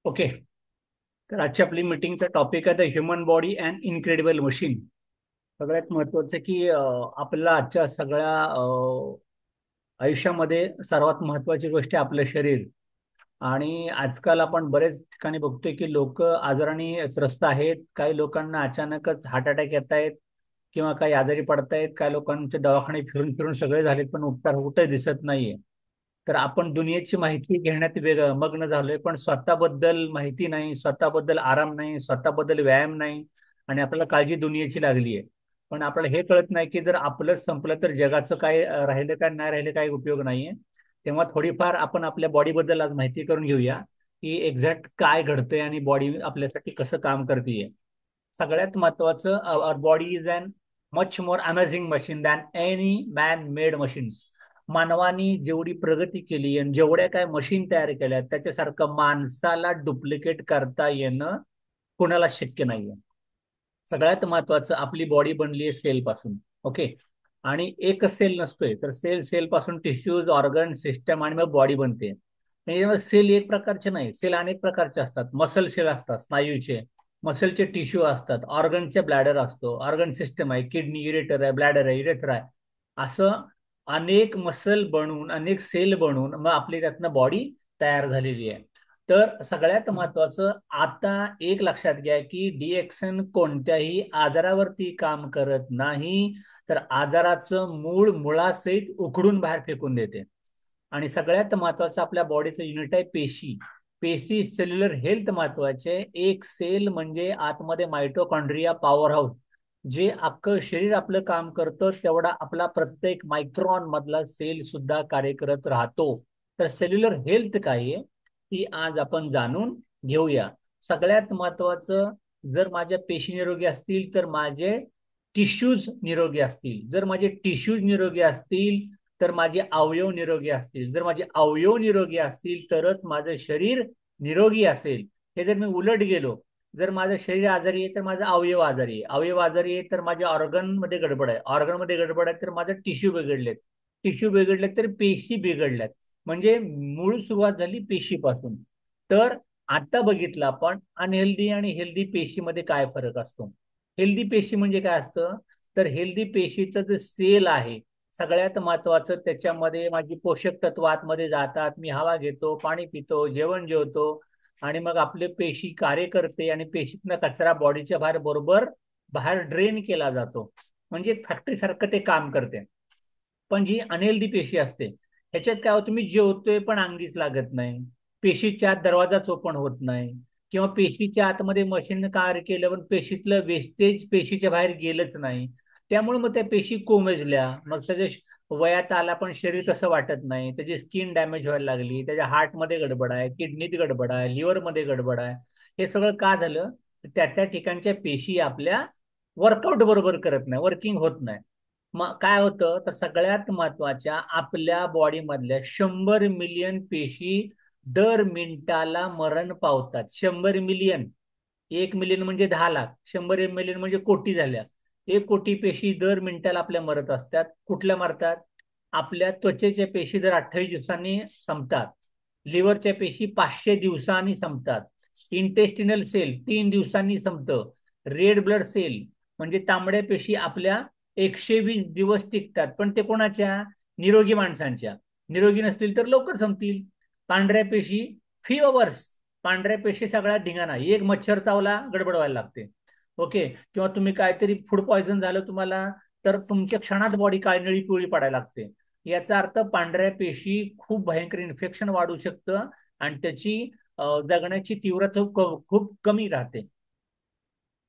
Okay. तर आजची आपली मीटिंगचा टॉपिक आहे the human body and incredible machine. सगळ्यात महत्वाचं की आपल्याला आजच्या सगळ्या आयुष्यामध्ये सर्वात महत्वाची गोष्ट आहे आपलं शरीर. आणि आजकाल आपण बरेच ठिकाणी बघतोय की लोक आजाराने त्रस्त आहेत. काही लोकांना अचानकच हार्ट अटॅक येत आहेत किंवा काही आजारी पडतायत. काही लोकांचे दवाखाने फिरून फिरून सगळे झालेत पण उपचार कुठे दिसत नाहीये. तर आपण दुनियेची माहिती घेण्यात मग्न झालोय पण स्वतःबद्दल माहिती नाही, स्वतःबद्दल आराम नाही, स्वतःबद्दल व्यायाम नाही. आणि आपल्याला काळजी दुनियेची लागली आहे. पण आपल्याला हे कळत नाही की जर आपलंच संपलं तर जगाचं काय राहिलं काय नाही राहिलं काय उपयोग नाहीये. तेव्हा थोडीफार आपण आपल्या बॉडीबद्दल आज माहिती करून घेऊया की एक्झॅक्ट काय घडतंय आणि बॉडी आपल्यासाठी कसं काम करते. सगळ्यात महत्वाचं, our body is an much more amazing machine than any man made machines. मानवानी जेवढी प्रगती केली आणि जेवढ्या काय मशीन तयार केल्या त्याच्यासारखं माणसाला डुप्लिकेट करता येणं कुणाला शक्य नाहीये. सगळ्यात महत्वाचं, आपली बॉडी बनली आहे सेल पासून. ओके. आणि एकच सेल नसतोय तर सेल सेल पासून टिश्यूज, ऑर्गन, सिस्टम आणि मग बॉडी बनते. म्हणजे मग सेल एक प्रकारचे नाही, सेल अनेक प्रकारचे असतात. मसल सेल असतात स्नायूचे, मसलचे टिश्यू असतात, ऑर्गनचे ब्लॅडर असतो, ऑर्गन सिस्टम आहे, किडनी, युरेटर आहे, ब्लॅडर आहे, युरेथ्रा आहे. असं अनेक मसल बनवून अनेक सेल बनवून मग आपली त्यातनं बॉडी तयार झालेली आहे. तर सगळ्यात महत्वाचं आता एक लक्षात घ्या की डीएक्सन कोणत्याही आजारावरती काम करत नाही, तर आजाराचं मूळ मुळासहित उखडून बाहेर फेकून देते. आणि सगळ्यात महत्वाचं आपल्या बॉडीचं युनिट आहे पेशी. पेशी, सेल्युलर हेल्थ महत्वाचे. एक सेल म्हणजे आतमध्ये मायटोकॉन्ड्रिया पॉवर हाऊस, जे अख्खं शरीर आपलं काम करतं तेवढा आपला प्रत्येक मायक्रॉन मधला सेल सुद्धा कार्य करत राहतो. तर सेल्युलर हेल्थ काय आहे ती आज आपण जाणून घेऊया. सगळ्यात महत्वाचं, जर माझ्या पेशी निरोगी असतील तर माझे टिश्यूज निरोगी असतील. जर माझे टिश्यूज निरोगी असतील तर माझे अवयव निरोगी असतील. जर माझे अवयव निरोगी असतील तरच माझं शरीर निरोगी असेल. हे जर मी उलट गेलो, जर माझं शरीर आजारी आहे तर माझा अवयव आजारी आहे, अवयव आजारी आहे तर माझ्या ऑर्गन मध्ये गडबड आहे, ऑर्गन मध्ये गडबड आहे तर माझं टिश्यू बिघडलेत, टिश्यू बिघडले तर पेशी बिघडल्यात. म्हणजे मूळ सुरुवात झाली पेशीपासून. तर आता बघितलं आपण अनहेल्दी आणि हेल्दी पेशीमध्ये काय फरक असतो. हेल्दी पेशी म्हणजे काय असतं, तर हेल्दी पेशीचं जे सेल आहे, सगळ्यात महत्वाचं त्याच्यामध्ये माझी पोषक तत्व आतमध्ये जातात. मी हवा घेतो, पाणी पितो, जेवण जेवतो आणि मग आपले पेशी कार्य करते आणि पेशीतनं कचरा बॉडीच्या बाहेर बरोबर बाहेर ड्रेन केला जातो. म्हणजे फॅक्टरी सारखं ते काम करते. पण जी अनहेल्दी पेशी असते ह्याच्यात काय होतं, मी जेवतोय पण अंगीच लागत नाही, पेशीच्या आत दरवाजाच ओपन होत नाही, किंवा पेशीच्या आतमध्ये मशीन कार्य केलं पण पेशीतलं वेस्टेज पेशीच्या बाहेर गेलंच नाही. त्यामुळे मग त्या पेशी कोमेजल्या, मग त्याच्या वयात आला पण शरीर तसं वाटत नाही, त्याची स्किन डॅमेज व्हायला लागली, त्याच्या हार्टमध्ये गडबड आहे, किडनीत गडबड आहे, लिव्हरमध्ये गडबड आहे. हे सगळं का झालं, त्या त्या ठिकाणच्या पेशी आपल्या वर्कआउट बरोबर करत नाही, वर्किंग होत नाही. मग काय होतं, तर सगळ्यात महत्वाच्या आपल्या बॉडी मधल्या 100 मिलियन पेशी दर मिनिटाला मरण पावतात. 100 मिलियन. 1 मिलियन म्हणजे 10 लाख, 100 मिलियन म्हणजे कोटी झाल्या. 1 कोटी पेशी दर मिनिटाला आपल्या मरत असतात. कुठल्या मरतात, आपल्या त्वचेच्या पेशी दर 28 दिवसांनी संपतात, लिव्हरच्या पेशी 500 दिवसांनी संपतात, इंटेस्टिनल सेल 3 दिवसांनी संपतं, रेड ब्लड सेल म्हणजे तांबड्या पेशी आपल्या 120 दिवस टिकतात. पण ते कोणाच्या, निरोगी माणसांच्या. निरोगी नसतील तर लवकर संपतील. पांढऱ्या पेशी फ्यू अवर्स, पांढऱ्या पेशी सगळ्यात धिंगाणा, एक मच्छर चावला गडबड व्हायला लागते. ओके. किंवा तुम्ही काहीतरी फूड पॉयझन झालं तुम्हाला, तर तुमच्या क्षणात बॉडी काळी पिवळी पडायला लागते. याचा अर्थ पांढऱ्या पेशी खूप भयंकर इन्फेक्शन वाढू शकतं आणि त्याची जगण्याची तीव्रता खूप कमी राहते.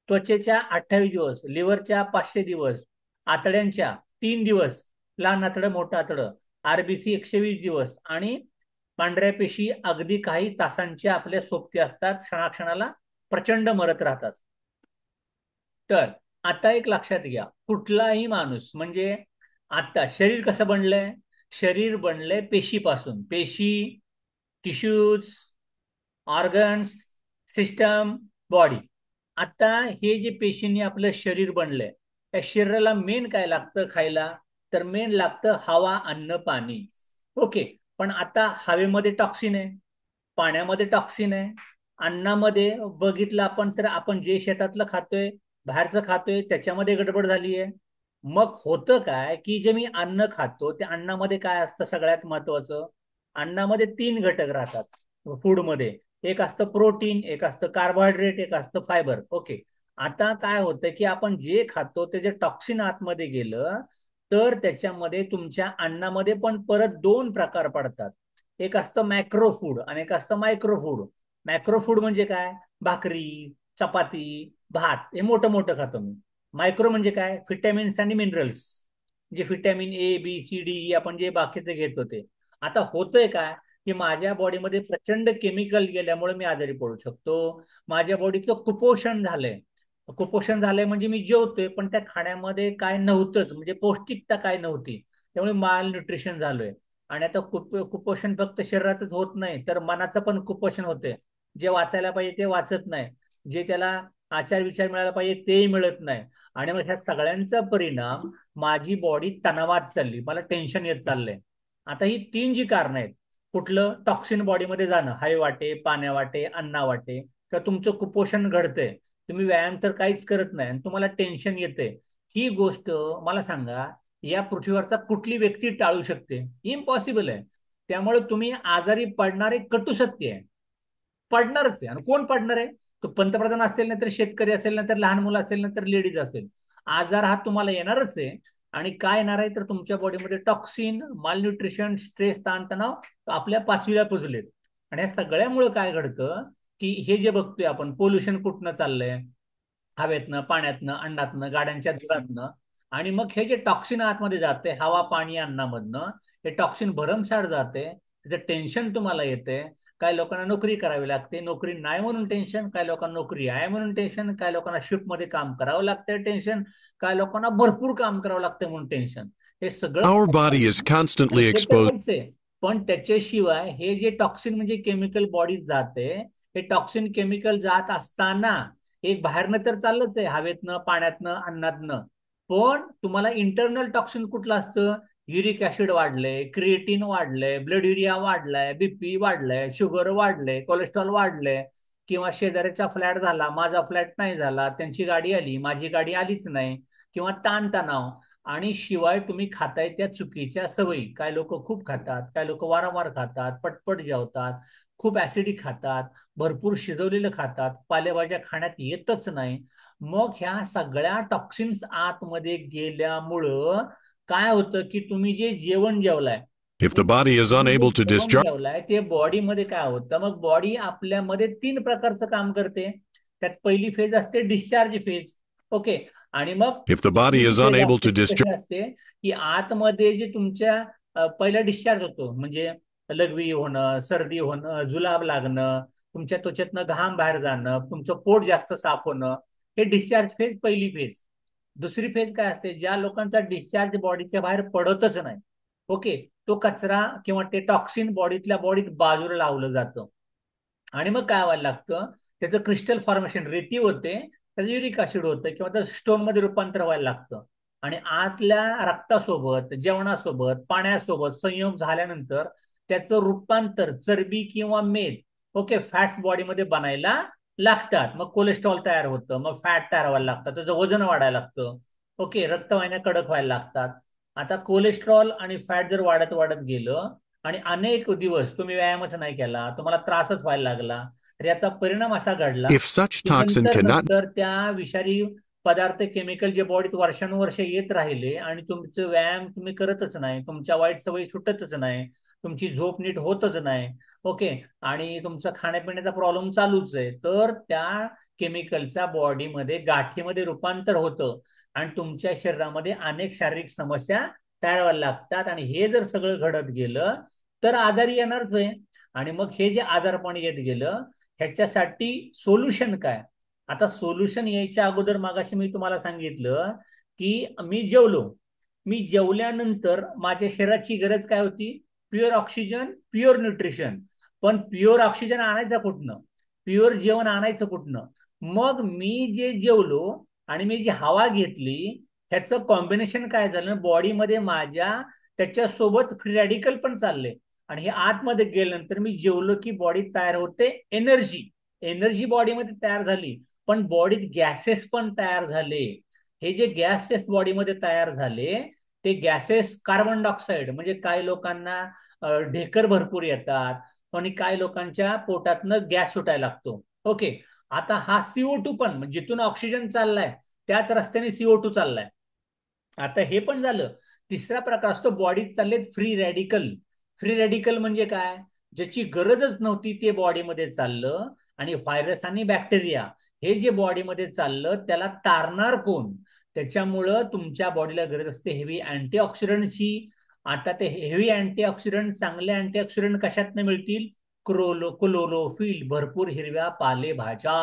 त्वचेच्या 28 दिवस, लिव्हरच्या 500 दिवस, आतड्यांच्या 3 दिवस, लहान आतडं मोठं आतडं, आरबीसी 120 दिवस, आणि पांढऱ्या पेशी अगदी काही तासांच्या आपल्या सोबती असतात, क्षणाक्षणाला प्रचंड मरत राहतात. तर आता एक लक्षात घ्या, कुठलाही माणूस म्हणजे आता शरीर कसं बनलंय, शरीर बनलंय पेशीपासून. पेशी, टिश्यूज, ऑर्गन्स, सिस्टम, बॉडी. आता हे जे पेशींनी आपलं शरीर बनलंय, त्या शरीराला मेन काय लागतं खायला, तर मेन लागतं हवा, अन्न, पाणी. ओके. पण आता हवेमध्ये टॉक्सिन आहे, पाण्यामध्ये टॉक्सिन आहे, अन्नामध्ये बघितलं आपण तर आपण जे शेतातलं खातोय, बाहेरचं खातोय, त्याच्यामध्ये गडबड झाली आहे. मग होतं काय की जे मी अन्न खातो त्या अन्नामध्ये काय असतं सगळ्यात महत्वाचं, अन्नामध्ये 3 घटक राहतात फूडमध्ये. एक असतं प्रोटीन, एक असतं कार्बोहायड्रेट, एक असतं फायबर. ओके. आता काय होतं की आपण जे खातो ते जे टॉक्सिन आतमध्ये गेलं तर त्याच्यामध्ये तुमच्या अन्नामध्ये पण परत 2 प्रकार पडतात. एक असतं मॅक्रो फूड आणि एक असतं मायक्रो फूड. मॅक्रो फूड म्हणजे काय? भाकरी, चपाती, भात हे मोठं मोठं खातो मी. मायक्रो म्हणजे काय? विटॅमिन्स आणि मिनरल्स, जे vitamin A B C D E आपण जे बाकीचे घेत होते. आता होतंय काय की माझ्या बॉडीमध्ये प्रचंड केमिकल गेल्यामुळे मी आजारी पडू शकतो. माझ्या बॉडीचं कुपोषण झालंय. कुपोषण झालंय म्हणजे मी जेवतोय पण त्या खाण्यामध्ये काय नव्हतंच, म्हणजे पौष्टिकता काय नव्हती. त्यामुळे माल न्यूट्रिशन झालोय. आणि आता कुपोषण फक्त शरीराचंच होत नाही तर मनाचं पण कुपोषण होते. जे वाचायला पाहिजे ते वाचत नाही, जे त्याला आचार विचार मिळायला पाहिजे तेही मिळत नाही. आणि मग ह्या सगळ्यांचा परिणाम, माझी बॉडी तणावात चालली, मला टेन्शन येत चाललंय. आता ही 3 जी कारणं आहेत, कुठलं टॉक्सिन बॉडीमध्ये जाणं, हवे वाटे, पाण्या वाटे, अन्ना वाटे, किंवा तुमचं कुपोषण घडतंय, तुम्ही व्यायाम तर काहीच करत नाही आणि तुम्हाला टेन्शन येते. ही गोष्ट मला सांगा, या पृथ्वीवरचा कुठली व्यक्ती टाळू शकते? इम्पॉसिबल आहे. त्यामुळे तुम्ही आजारी पडणारे कटू सत्य आहे, पडणारच आहे. आणि कोण पडणार आहे? तो पंतप्रधान असेल, ना तर शेतकरी असेल, ना तर लहान मुलं असेल, ना तर लेडीज असेल. आजार हा तुम्हाला येणारच आहे. आणि काय येणार आहे तर तुमच्या बॉडीमध्ये टॉक्सिन, मालन्यूट्रिशन, स्ट्रेस, ताणतणाव आपल्या 5वीला पुजलेत. आणि या सगळ्यामुळे काय घडतं की हे जे बघतोय आपण, पोल्युशन कुठनं चाललंय, हवेतनं, पाण्यातनं, अन्नातनं, गाड्यांच्या धुरातनं. आणि मग हे जे टॉक्सिन आतमध्ये जाते हवा पाणी अन्नामधनं, हे टॉक्सिन भरमसाठ जाते, त्याचं टेन्शन तुम्हाला येते. काही लोकांना नोकरी करावी लागते, नोकरी नाही म्हणून टेन्शन, काही लोकांना नोकरी आहे म्हणून टेन्शन, काही लोकांना शिफ्टमध्ये काम करावं लागतंय टेन्शन, काही लोकांना भरपूर काम करावं लागतं म्हणून टेन्शन. हे सगळं Our body is आणि constantly ते तर exposed. व्हायचंय. पण त्याच्याशिवाय हे जे टॉक्सिन म्हणजे केमिकल बॉडीत जाते, हे टॉक्सिन केमिकल जात असताना एक बाहेरनं तर चाललंच आहे, हवेतनं, पाण्यातनं, अन्नातनं. पण तुम्हाला इंटरनल टॉक्सिन कुठलं असतं? युरिक ऍसिड वाढलंय, क्रिएटिन वाढलंय, ब्लड युरिया वाढलाय, बीपी वाढलंय, शुगर वाढलंय, कोलेस्ट्रॉल वाढलंय. किंवा शेजाऱ्याचा फ्लॅट झाला, माझा फ्लॅट नाही झाला, त्यांची गाडी आली, माझी गाडी आलीच नाही. किंवा ताणतणाव. आणि शिवाय तुम्ही खाताय त्या चुकीच्या सवयी. काय लोक खूप खातात, काय लोक वारंवार खातात, पटपट जेवतात, खूप ऍसिडिक खातात, भरपूर शिजवलेलं खातात, पालेभाज्या खाण्यात येतच नाही. मग ह्या सगळ्या टॉक्सिन्स आतमध्ये गेल्यामुळं काय होतं की तुम्ही जे जेवण जेवलाय, If the body is तुम्ही जे unable to जेवण discharge, जेवलाय ते बॉडीमध्ये काय होतं, मग बॉडी आपल्यामध्ये 3 प्रकारचं काम करते. त्यात पहिली फेज असते डिस्चार्ज फेज. ओके. आणि मग if the दुसरी body जी is फेज unable असते to ती discharge, कशी असते की आतमध्ये जे तुमच्या पहिला डिस्चार्ज होतो, म्हणजे लघवी होणं, सर्दी होणं, जुलाब लागणं, तुमच्या त्वचेतनं घाम बाहेर जाणं, तुमचं पोट जास्त साफ होणं, हे डिस्चार्ज फेज, पहिली फेज. दुसरी फेज काय असते, ज्या लोकांचा डिस्चार्ज बॉडीच्या बाहेर पडतच नाही, ओके, तो कचरा किंवा ते टॉक्सिन बॉडीतल्या बॉडीत बाजूला लावलं जातं. आणि मग काय व्हायला लागतं, त्याचं क्रिस्टल फॉर्मेशन, रेती होते, त्याचं युरिक ऍसिड होतं किंवा त्या स्टोन मध्ये रूपांतर व्हायला लागतं. आणि आतल्या रक्तासोबत, जेवणासोबत, पाण्यासोबत संयोग झाल्यानंतर त्याचं रूपांतर चरबी किंवा मेद, ओके, फॅट्स बॉडीमध्ये बनायला लागतात. मग कोलेस्ट्रॉल तयार होतं, मग फॅट तयार व्हायला लागतं, त्याचं वजन वाढायला लागतं. ओके, रक्तवाहिन्या कडक व्हायला लागतात. आता कोलेस्ट्रॉल आणि फॅट जर वाढत वाढत गेलं आणि अनेक दिवस तुम्ही व्यायामच नाही केला, तुम्हाला त्रासच व्हायला लागला, तर याचा परिणाम असा घडला if such की toxin नंतर cannot, नंतर त्या विषारी पदार्थ, केमिकल जे बॉडीत वर्षानुवर्ष येत राहिले आणि तुमचं व्यायाम तुम्ही करतच नाही, तुमच्या वाईट सवयी सुटतच नाही, तुमची झोप नीट होतच नाही, ओके, आणि तुमचा खाण्यापिण्याचा प्रॉब्लेम चालूच आहे, तर त्या केमिकलचा बॉडीमध्ये गाठीमध्ये रूपांतर होतं आणि तुमच्या शरीरामध्ये अनेक शारीरिक समस्या तयार व्हायला लागतात. आणि हे जर सगळं घडत गेलं तर आजारी येणारच आहे. आणि मग हे जे आजारपण येत गेलं, ह्याच्यासाठी सोल्युशन काय? आता सोल्युशन यायच्या अगोदर मागाशी मी तुम्हाला सांगितलं की मी जेवलो, मी जेवल्यानंतर माझ्या शरीराची गरज काय होती? Pure oxygen, pure nutrition. पण प्युअर ऑक्सिजन आणायचा कुठनं? प्युअर जेवण आणायचं कुठनं? मग मी जे जेवलो आणि मी जी हवा घेतली, ह्याचं कॉम्बिनेशन काय झालं बॉडीमध्ये माझ्या, त्याच्यासोबत फ्री रॅडिकल पण चालले. आणि हे आतमध्ये गेल्यानंतर मी जेवलो की बॉडीत तयार होते एनर्जी. एनर्जी बॉडीमध्ये तयार झाली, पण बॉडीत गॅसेस पण तयार झाले. हे जे गॅसेस बॉडीमध्ये तयार झाले, ते गॅसेस कार्बन डायऑक्साईड, म्हणजे काही लोकांना ढेकर भरपूर येतात आणि काही लोकांच्या पोटातनं गॅस सुटायला लागतो. ओके. आता हा CO2 पण, म्हणजे जिथून ऑक्सिजन चाललाय त्याच रस्त्याने CO2 चाललाय. आता हे पण झालं. तिसरा प्रकार असतो बॉडीत चाललेत फ्री रॅडिकल. फ्री रॅडिकल म्हणजे काय? ज्याची गरजच नव्हती ते बॉडीमध्ये चाललं, आणि व्हायरस आणि बॅक्टेरिया हे जे बॉडीमध्ये चाललं त्याला तारणार कोण? त्याच्यामुळं तुमच्या बॉडीला गरज असते हेवी अँटीऑक्सिडंटची. आता ते हेवी अँटीऑक्सिडंट, चांगले अँटीऑक्सिडंट कशातनं मिळतील? क्लोरोफिल, भरपूर हिरव्या पालेभाज्या,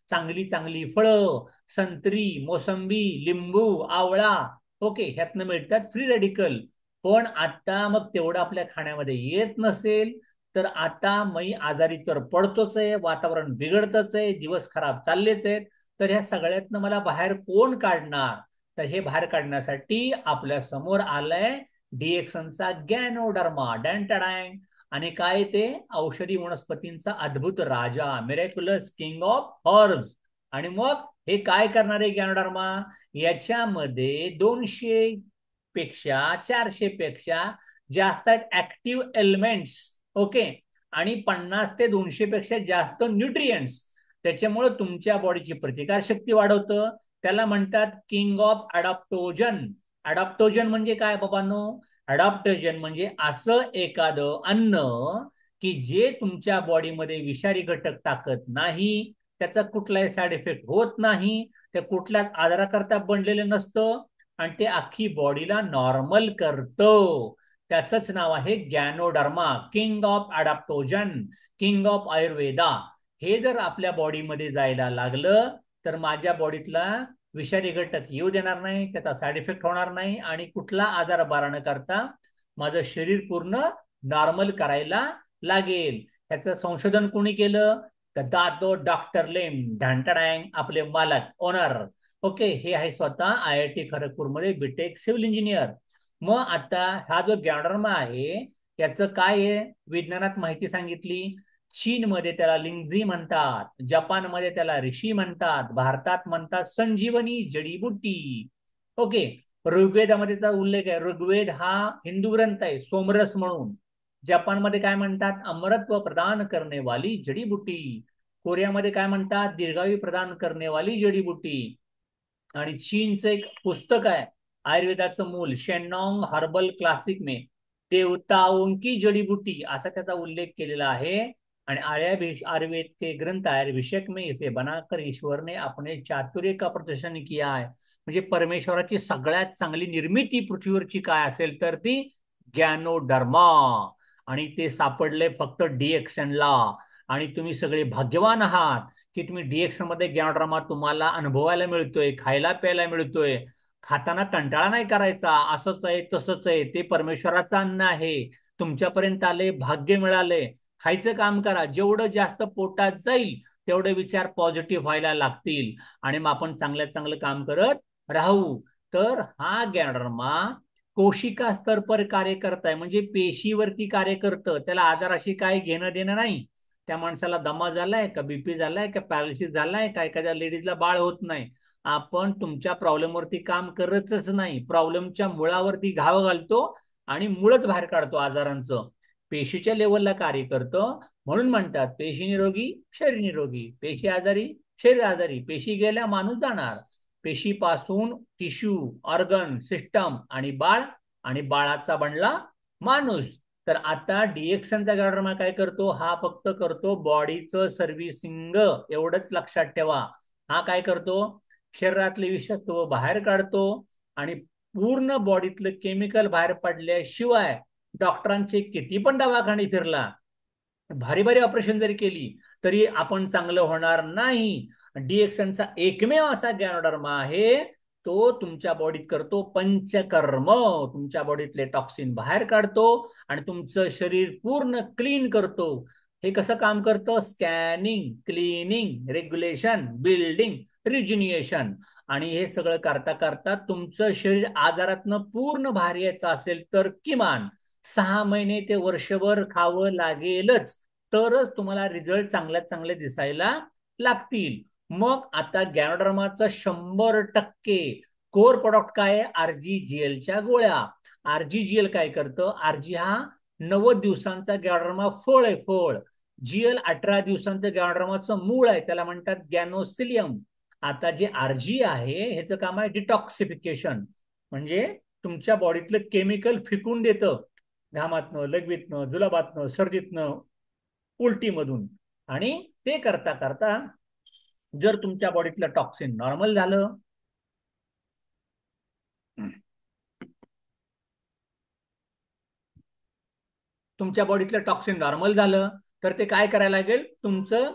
चांगली चांगली फळं, संत्री, मोसंबी, लिंबू, आवळा, ओके, ह्यातनं मिळतात फ्री रेडिकल. पण आता मग तेवढं आपल्या खाण्यामध्ये येत नसेल, तर आता मी आजारी तर पडतोच आहे, वातावरण बिघडतच आहे, दिवस खराब चाललेच आहेत. तर ह्या सगळ्यातनं मला बाहेर कोण काढणार? तर हे बाहेर काढण्यासाठी आपल्या समोर आलंय डीएक्सनचा गॅनोडर्मा, डॅन्टाडाँग. आणि काय ते? औषधी वनस्पतींचा अद्भुत राजा, मिरेक्युलस किंग ऑफ हर्ब्स. आणि मग हे काय करणार आहे गॅनोडर्मा? याच्यामध्ये 200 पेक्षा, 400 पेक्षा जास्त आहेत ऍक्टिव्ह एलिमेंट्स. ओके. आणि 50 ते 200 पेक्षा जास्त न्यूट्रिएंट्स. त्याच्यामुळे तुमच्या बॉडीची प्रतिकारशक्ती वाढवतं. त्याला म्हणतात किंग ऑफ अडॅप्टोजन. अडॅप्टोजन म्हणजे काय बाबांनो? अडॅप्टोजन म्हणजे असं एखादं अन्न की जे तुमच्या बॉडीमध्ये विषारी घटक टाकत नाही, त्याचा कुठलाही साईड इफेक्ट होत नाही, ते कुठल्याच आजाराकरता बनलेलं नसतं, आणि ते अख्खी बॉडीला नॉर्मल करतं. त्याचंच नाव आहे ganoderma, king of adaptogen, king of Ayurveda. हे जर आपल्या बॉडीमध्ये जायला लागलं तर माझ्या बॉडीतला विषारी घटक येऊ देणार नाही, त्याचा साईड इफेक्ट होणार नाही, आणि कुठला आजार बरा न करता माझं शरीर पूर्ण नॉर्मल करायला लागेल. ह्याचं संशोधन कोणी केलं? तर दादो डॉक्टर लेम, ढांटाडँग, आपले मालक, ओनर. ओके. हे आहे स्वतः IIT खरगपूरमध्ये बीटेक सिव्हिल इंजिनियर. मग आता हा जो गॅनोडर्मा आहे याचं काय आहे? विज्ञानात माहिती सांगितली. चीनमध्ये त्याला लिंगझी म्हणतात, जपानमध्ये त्याला ऋषी म्हणतात, भारतात म्हणतात संजीवनी जडीबुटी. ओके. ऋग्वेदामध्ये त्याचा उल्लेख आहे. ऋग्वेद हा हिंदू ग्रंथ आहे, सोमरस म्हणून. जपानमध्ये काय म्हणतात? अमरत्व प्रदान करने वाली जडीबुटी. कोरियामध्ये काय म्हणतात? दीर्घायु प्रदान करने वाली जडीबुटी. आणि चीनचं एक पुस्तक आहे आयुर्वेदाचं मूल, शेनॉन्ग हर्बल क्लासिक में देवताओं की जडीबुटी, असा त्याचा उल्लेख केलेला आहे. आणि आयुर्वेद के ग्रंथ आयुर्भिषेक में इसे बनाकर ईश्वर ने अपने चातुर्य का प्रदर्शन किया है. म्हणजे परमेश्वराची सगळ्यात चांगली निर्मिती पृथ्वीवरची काय असेल तर ती गॅनोडर्मा. आणि ते सापडले फक्त डीएक्सनला. आणि तुम्ही सगळे भाग्यवान आहात की तुम्ही डीएक्सन मध्ये गॅनोडर्मा तुम्हाला अनुभवायला मिळतोय, खायला प्यायला मिळतोय. खाताना कंटाळा नाही करायचा, असंच आहे तसंच आहे, ते परमेश्वराचं अन्न आहे, तुमच्यापर्यंत आले, भाग्य मिळाले. खायचं काम करा, जेवढं जास्त पोटात जाईल तेवढे विचार पॉझिटिव्ह व्हायला लागतील, आणि मग आपण चांगल्यात चांगलं काम करत राहू. तर हा गॅनोडर्मा कोशिका स्तर पर कार्य करत आहे, म्हणजे पेशीवरती कार्य करतं. त्याला आजाराशी काही घेणं देणं नाही. त्या माणसाला दमा झालाय का, बीपी झालाय का, पॅरालिसिस झालाय का, एखाद्या लेडीजला बाळ होत नाही, आपण तुमच्या प्रॉब्लेमवरती काम करतच नाही, प्रॉब्लेमच्या मुळावरती घाव घालतो आणि मुळच बाहेर काढतो आजारांचं. पेशीच्या लेवलला कार्य करतं. म्हणून म्हणतात पेशी निरोगी शरीर निरोगी, पेशी आजारी शरीर आजारी, पेशी गेल्या माणूस जाणार. पेशीपासून टिश्यू, ऑर्गन, सिस्टम आणि बाळ, आणि बाळाचा बनला माणूस. तर आता डीएक्सनचा गॅनोडर्मा काय करतो? हा फक्त करतो बॉडीचं सर्व्हिसिंग, एवढंच लक्षात ठेवा. हा काय करतो? शरीरातले विषत्व बाहेर काढतो, आणि पूर्ण बॉडीतलं केमिकल बाहेर पडल्याशिवाय डॉक्टरांचे किती पण दवाखाने फिरला, भारी भारी ऑपरेशन जरी केली, तरी आपण चांगलं होणार नाही. डीएक्सनचा एकमेव असा गॅनोडर्मा आहे, तो तुमच्या बॉडीत करतो पंचकर्म, तुमच्या बॉडीतले टॉक्सिन बाहेर काढतो आणि तुमचं शरीर पूर्ण क्लीन करतो. हे कसं काम करतं? Scanning, cleaning, regulation, building, rejuvenation. आणि हे सगळं करता करता तुमचं शरीर आजारातनं पूर्ण बाहेर यायचं असेल तर किमान 6 महिने ते वर्षभर खावं लागेलच. तरच तुम्हाला रिझल्ट चांगल्यात चांगले दिसायला लागतील. मग आता गॅनोडर्माचं 100% कोर प्रोडक्ट काय आहे? आरजीजीएलच्या गोळ्या. आरजीजीएल काय करतं? आरजी हा 90 दिवसांचा गॅनोडर्मा फळ आहे, फळ. जीएल 18 दिवसांचं गॅनोडर्माचं मूळ आहे, त्याला म्हणतात गॅनोसिलियम. आता जे आरजी आहे ह्याचं काम आहे डिटॉक्सिफिकेशन, म्हणजे तुमच्या बॉडीतलं केमिकल फिकून देतं, घामातनं, लघवीतनं, जुलाबातनं, सर्दीतनं, उलटीमधून. आणि ते करता करता जर तुमच्या बॉडीतलं टॉक्सिन नॉर्मल झालं, तुमच्या बॉडीतलं टॉक्सिन नॉर्मल झालं, तर ते काय करायला लागेल? तुमचं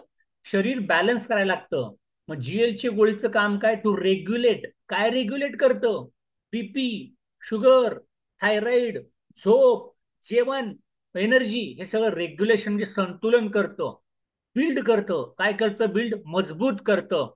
शरीर बॅलन्स करायला लागतं. मग जीएलची गोळीचं काम काय? To regulate. काय रेग्युलेट करतं? बीपी, शुगर, थायरॉइड, झोप, जेवण, एनर्जी, हे सगळं रेग्युलेशन म्हणजे संतुलन करतं, बिल्ड करतं. काय करतं? बिल्ड, मजबूत करतं.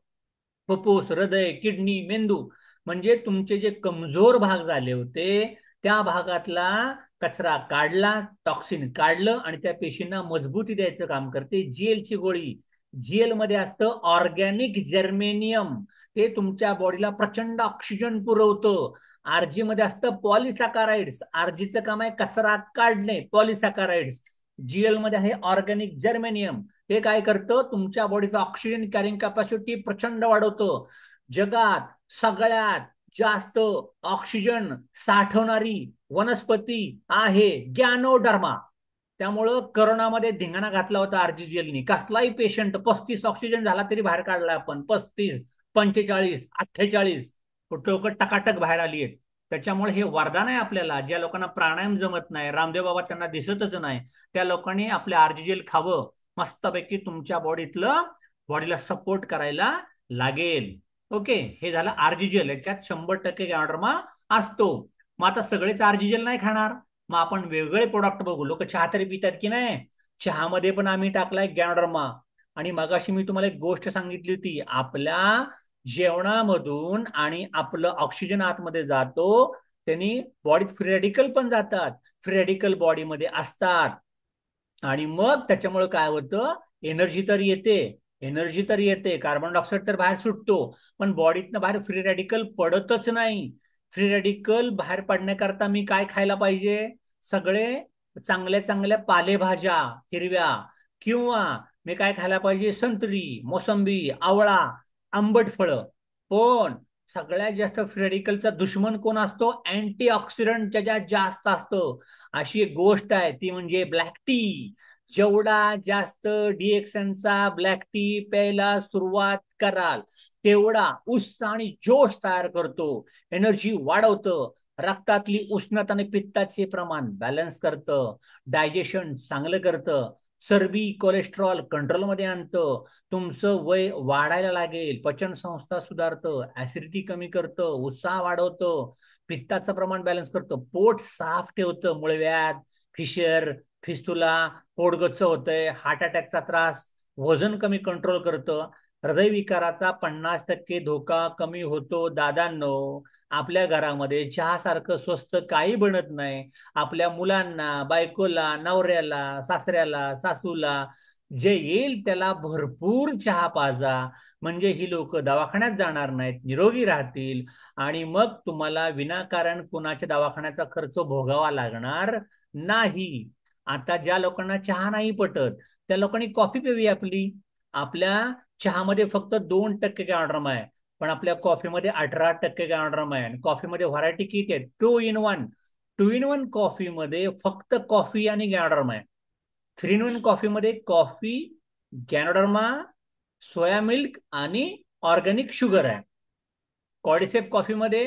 फुफ्फुस, हृदय, किडनी, मेंदू, म्हणजे तुमचे जे कमजोर भाग झाले होते त्या भागातला कचरा काढला, टॉक्सिन काढलं आणि त्या पेशींना मजबूती द्यायचं काम करते जीएलची गोळी. जीएल मध्ये असतं ऑर्गॅनिक जर्मेनियम, ते तुमच्या बॉडीला प्रचंड ऑक्सिजन पुरवतं. आरजी मध्ये असतं पॉलिसॅकराइड्स, आरजीचं काम आहे कचरा काढणे, पॉलिसॅकराइड्स. जीएल मध्ये आहे ऑर्गॅनिक जर्मेनियम, ते काय करतं? तुमच्या बॉडीचं ऑक्सिजन कॅरिंग कॅपॅसिटी प्रचंड वाढवतं. जगात सगळ्यात जास्त ऑक्सिजन साठवणारी वनस्पती आहे गॅनोडर्मा. त्यामुळं करोनामध्ये धिंगाणा घातला होता आरजीजीएलनी. कसलाही पेशंट 35 ऑक्सिजन झाला तरी बाहेर काढला आपण, 35, 45, 48 लोक टकाटक बाहेर आली आहेत. त्याच्यामुळे हे वरदान आहे आपल्याला. ज्या लोकांना प्राणायाम जमत नाही, रामदेव बाबा त्यांना दिसतच नाही, त्या लोकांनी आपले आरजीजीएल खावं, मस्तपैकी तुमच्या बॉडीला सपोर्ट करायला लागेल. ओके, हे झालं आरजीजीएल. याच्यात 100% गॅनोडर्मा असतो. मग आता सगळेच आरजीजीएल नाही खाणार, मग आपण वेगळे प्रोडक्ट बघू. लोक चहा तरी पितात की नाही? चहामध्ये पण आम्ही टाकलाय गॅनोडर्मा. आणि मगाशी मी तुम्हाला एक गोष्ट सांगितली होती, आपल्या जेवणामधून आणि आपलं ऑक्सिजन आतमध्ये जातो, त्यांनी बॉडीत फ्री रॅडिकल पण जातात, फ्री रॅडिकल बॉडीमध्ये असतात. आणि मग त्याच्यामुळे काय होतं? एनर्जी तर येते, एनर्जी तर येते, कार्बन डायऑक्साईड तर बाहेर सुटतो, पण बॉडीतनं बाहेर फ्री रॅडिकल पडतच नाही. फ्री रॅडिकल बाहेर पडण्याकरता मी काय खायला पाहिजे? सगळे चांगल्या चांगल्या पालेभाज्या हिरव्या, किंवा मी काय खायला पाहिजे? संत्री, मोसंबी, आवळा, आंबट फळं. पण सगळ्यात जास्त फ्री रॅडिकलचा दुश्मन कोण असतो? अँटीऑक्सिडंट त्याच्यात जास्त असतं. अशी एक गोष्ट आहे, ती म्हणजे ब्लॅक टी. जेवढा जास्त डीएक्सनचा ब्लॅक टी प्यायला सुरुवात कराल, तेवढा उत्साह आणि जोश तयार करतो, एनर्जी वाढवतं, रक्तातली उष्णता आणि पित्ताचे प्रमाण बॅलन्स करतं, डायजेशन चांगलं करतं, चरबी कोलेस्ट्रॉल कंट्रोलमध्ये आणतं, तुमचं वय वाढायला लागेल, पचन संस्था सुधारतं, ऍसिडिटी कमी करतं, उत्साह वाढवतं, पित्ताचं प्रमाण बॅलन्स करतं, पोट साफ ठेवतं, मूळव्याध, फिशर, फिस्तुला, पोटगच्च होतंय, हार्ट अटॅकचा त्रास, वजन कमी कंट्रोल करतं, हृदयविकाराचा 50% धोका कमी होतो. दादांनो, आपल्या घरामध्ये चहासारखं स्वस्त काही बनत नाही. आपल्या मुलांना, बायकोला, नवऱ्याला, सासऱ्याला, सासूला जे येईल त्याला भरपूर चहा पाजा, म्हणजे ही लोक दवाखान्यात जाणार नाहीत, निरोगी राहतील, आणि मग तुम्हाला विनाकारण कुणाच्या दवाखान्याचा खर्च भोगावा लागणार नाही. आता ज्या लोकांना चहा नाही पटत, त्या लोकांनी कॉफी प्यावी आपली. आपल्या चहामध्ये फक्त 2% गॅनोडर्मा आहे, पण आपल्या कॉफीमध्ये 18% गॅनोडर्मा आहे. आणि कॉफीमध्ये व्हरायटी किती आहे? 2 in 1. 2 in 1 कॉफीमध्ये फक्त कॉफी आणि गॅनोडर्मा आहे. 3 in 1 कॉफीमध्ये कॉफी, गॅनोडर्मा, सोया मिल्क आणि ऑर्गॅनिक शुगर आहे. कॉर्डिसेप कॉफीमध्ये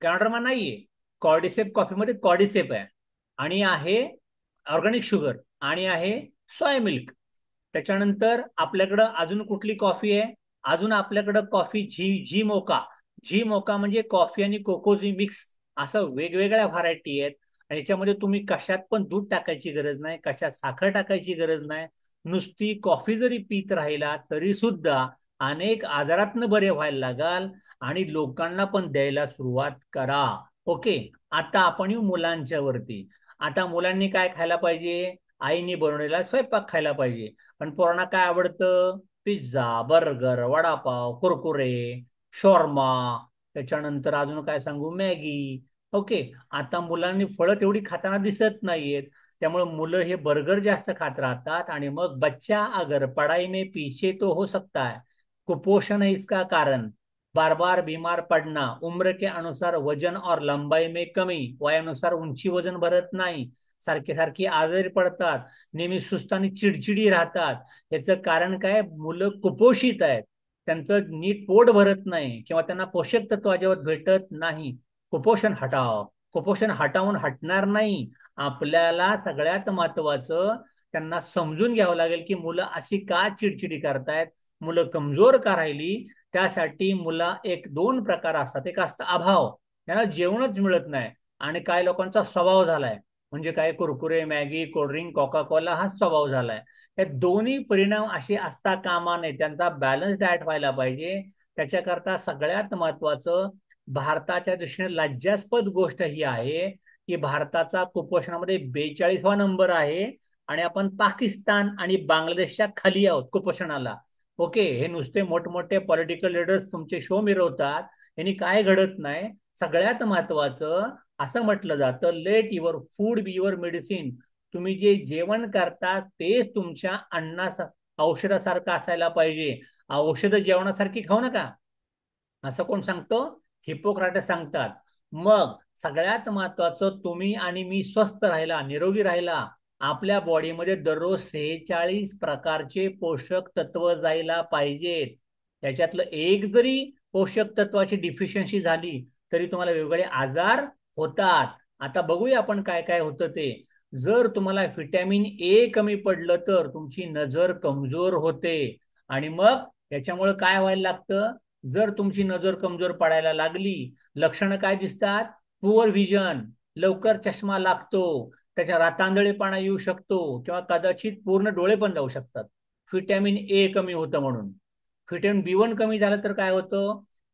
गॅनोडर्मा नाहीये. कॉर्डिसेप कॉफीमध्ये कॉर्डिसेप आहे, आणि आहे ऑर्गॅनिक शुगर, आणि आहे सोया मिल्क. त्याच्यानंतर आपल्याकडं अजून कुठली कॉफी आहे? अजून आपल्याकडं कॉफी जी मोका. जी मोका म्हणजे कॉफी आणि कोकोजी मिक्स, असं वेगवेगळ्या व्हरायटी आहेत. आणि याच्यामध्ये तुम्ही कशात पण दूध टाकायची गरज नाही, कशात साखर टाकायची गरज नाही. नुसती कॉफी जरी पीत राहिला तरी सुद्धा अनेक आजारातनं बरे व्हायला लागाल, आणि लोकांना पण द्यायला सुरुवात करा. ओके, आता आपण येऊ मुलांच्या वरती. आता मुलांनी काय खायला पाहिजे? आईने बनवलेला स्वयंपाक खायला पाहिजे. पण पोरांना काय आवडतं? Pizza, burger, vada pav, Kurkure, shawarma, त्याच्यानंतर अजून काय सांगू, मॅगी. ओके. आता मुलांनी फळं तेवढी खाताना दिसत नाहीयेत. त्यामुळे मुलं हे बर्गर जास्त खात राहतात आणि मग बच्चा अगर पढ़ाई में पीछे तो हो सकता है, कुपोषण है इसका कारण, बार बार बीमार पड़ना, उम्र के अनुसार वजन और लंबाई में कमी, वयानुसार उंची वजन भरत नाही, सारखे सारखी आजारी पडतात, नेहमी सुस्त आणि चिडचिडी राहतात. याचं कारण काय? मुलं कुपोषित आहेत. त्यांचं नीट पोट भरत नाही किंवा त्यांना पोषक तत्व अजिबात भेटत नाही. कुपोषण हटाव. कुपोषण हटावून हटणार नाही. आपल्याला सगळ्यात महत्वाचं त्यांना समजून घ्यावं लागेल की मुलं अशी का चिडचिडी करतायत, मुलं कमजोर का राहिली. त्यासाठी मुला एक दोन प्रकार असतात. एक असतं अभाव, त्यांना जेवणच मिळत नाही. आणि काय लोकांचा स्वभाव झालाय, म्हणजे काय Kurkure, Maggi, cold drink, Coca Cola हा स्वभाव झालाय. हे दोन्ही परिणाम असे असता कामा नये. त्यांचा बॅलन्स डाएट व्हायला पाहिजे. त्याच्याकरता सगळ्यात महत्वाचं, भारताच्या दृष्टीने लज्जास्पद गोष्ट ही आहे की भारताचा कुपोषणामध्ये 42वा नंबर आहे आणि आपण पाकिस्तान आणि बांगलादेशच्या खाली आहोत कुपोषणाला. ओके. हे नुसते मोठमोठे पॉलिटिकल लीडर्स तुमचे शो मिरवतात, यांनी काय घडत नाही. सगळ्यात महत्वाचं असं म्हटलं जातं, late your food be your medicine. तुम्ही जे जेवण करता तेच तुमच्या औषधासारखं असायला पाहिजे. औषधं जेवणासारखी खाऊ नका, असं कोण सांगतो? हिपोक्राटस सांगतात. मग सगळ्यात महत्वाचं, तुम्ही आणि मी स्वस्थ राहिला, निरोगी राहिला, आपल्या बॉडीमध्ये दररोज 46 प्रकारचे पोषक तत्व जायला पाहिजेत. त्याच्यातलं एक जरी पोषक तत्वाची डिफिशियन्सी झाली तरी तुम्हाला वेगवेगळे आजार होतात. आता बघूया आपण काय काय होतं ते. जर तुम्हाला व्हिटॅमिन ए कमी पडलं तर तुमची नजर कमजोर होते. आणि मग याच्यामुळे काय व्हायला लागतं? जर तुमची नजर कमजोर पडायला लागली, लक्षणं काय दिसतात? पुअर व्हिजन, लवकर चष्मा लागतो, त्याच्या रातांधळेपणा येऊ शकतो किंवा कदाचित पूर्ण डोळे पण जाऊ शकतात. व्हिटॅमिन ए कमी होतं म्हणून. व्हिटॅमिन बी 1 कमी झालं तर काय होतं?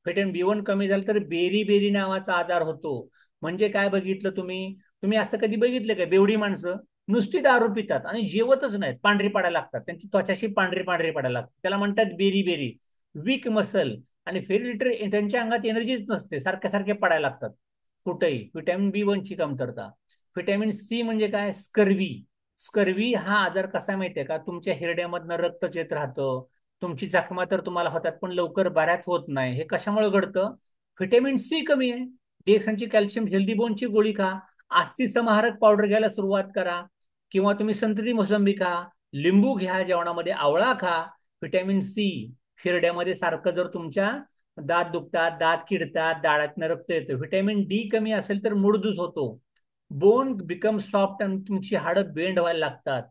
व्हिटॅमिन बी 1 कमी झालं तर बेरी बेरी नावाचा आजार होतो. म्हणजे काय बघितलं तुम्ही? तुम्ही असं कधी बघितलं का? बेवडी माणसं नुसती दारू पितात आणि जेवतच नाहीत, पांढरी पडायला लागतात, त्यांची त्वचाशी पांढरी पांढरी पडायला लागते, त्याला म्हणतात बेरी बेरी. वीक मसल आणि फेरी त्यांच्या अंगात एनर्जीच नसते, सारखे सारखे पडायला लागतात कुठेही. व्हिटॅमिन बी 1 ची कमतरता. व्हिटॅमिन सी म्हणजे काय? स्कर्वी. स्कर्वी हा आजार कसा माहितीये का? तुमच्या हिरड्यामधनं रक्तच येत राहतं, तुमची जखमा तर तुम्हाला होतात पण लवकर बऱ्याच होत नाही. हे कशामुळे घडतं? व्हिटॅमिन सी कमी आहे. डीएक्सनची, कॅल्शियम, हेल्दी बोनची गोळी खा, अस्थि समारक पावडर घ्यायला सुरुवात करा, किंवा तुम्ही संत्री मोसंबी खा, लिंबू घ्या जेवणामध्ये, आवळा खा. व्हिटॅमिन सी हिरड्यामध्ये सारखं जर तुमच्या दात दुखतात, दात किडतात, दाढातनं रक्त येतं. व्हिटॅमिन डी कमी असेल तर मूडदूस होतो, बोन बिकम सॉफ्ट आणि तुमची हाडं बेंड व्हायला लागतात.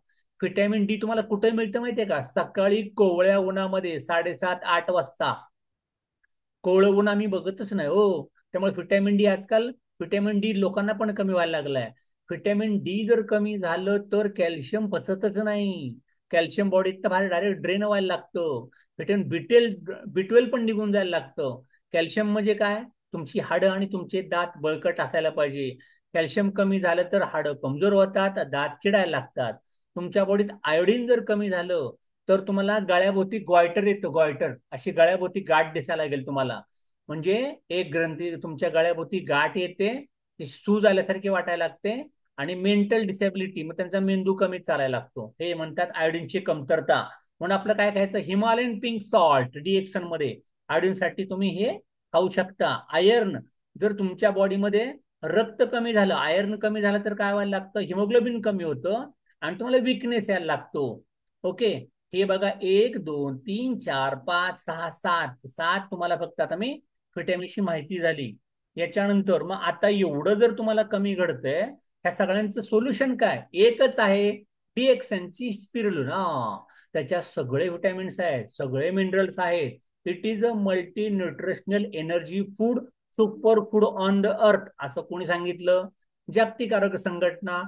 व्हिटॅमिन डी तुम्हाला कुठे मिळतं माहितीये का? सकाळी कोवळ्या उन्हामध्ये 7:30-8 वाजता. कोवळं ऊन आम्ही बघतच नाही हो. त्यामुळे व्हिटॅमिन डी आजकाल, व्हिटॅमिन डी लोकांना पण कमी व्हायला लागलाय. व्हिटॅमिन डी जर कमी झालं तर कॅल्शियम पचतच नाही. कॅल्शियम बॉडीत तर बाहेर डायरेक्ट ड्रेन व्हायला लागतं. व्हिटॅमिन बी 12 पण निघून जायला लागतं. कॅल्शियम म्हणजे काय? तुमची हाडं आणि तुमचे दात बळकट असायला पाहिजे. कॅल्शियम कमी झालं तर हाडं कमजोर होतात, दात किडायला लागतात. तुमच्या बॉडीत आयोडीन जर कमी झालं तर तुम्हाला गळ्याभोवती गॉयटर येतं, गॉयटर अशी गळ्याभोवती गाठ दिसायला लागेल तुम्हाला. म्हणजे एक ग्रंथी तुमच्या गळ्याभोवती गाठ येते, ती सूज आल्यासारखी वाटायला लागते. आणि मेंटल डिसेबिलिटी, मग त्यांचा मेंदू कमी चालायला लागतो. हे म्हणतात आयोडीनची कमतरता. म्हणून आपलं काय खायचं? हिमालयन पिंक सॉल्ट डीएक्सन मध्ये. आयोडीन साठी तुम्ही हे खाऊ शकता. आयर्न, जर तुमच्या बॉडीमध्ये रक्त कमी झालं, आयर्न कमी झालं तर काय व्हायला लागतं? हिमोग्लोबिन कमी होतं आणि तुम्हाला विकनेस यायला लागतो. ओके. हे बघा, 1 2 3 4 5 6 7 तुम्हाला फक्त आता मी व्हिटॅमिनची माहिती झाली. याच्यानंतर मग आता एवढं जर तुम्हाला कमी घडतंय, ह्या सगळ्यांचं सोल्युशन काय? एकच आहे, डीएक्सनची स्पिरुलिना. त्याच्यात सगळे व्हिटॅमिन्स आहेत, सगळे मिनरल्स आहेत. It is a multi nutritional energy food, super food on the earth, असं कोणी सांगितलं? जागतिक आरोग्य संघटना.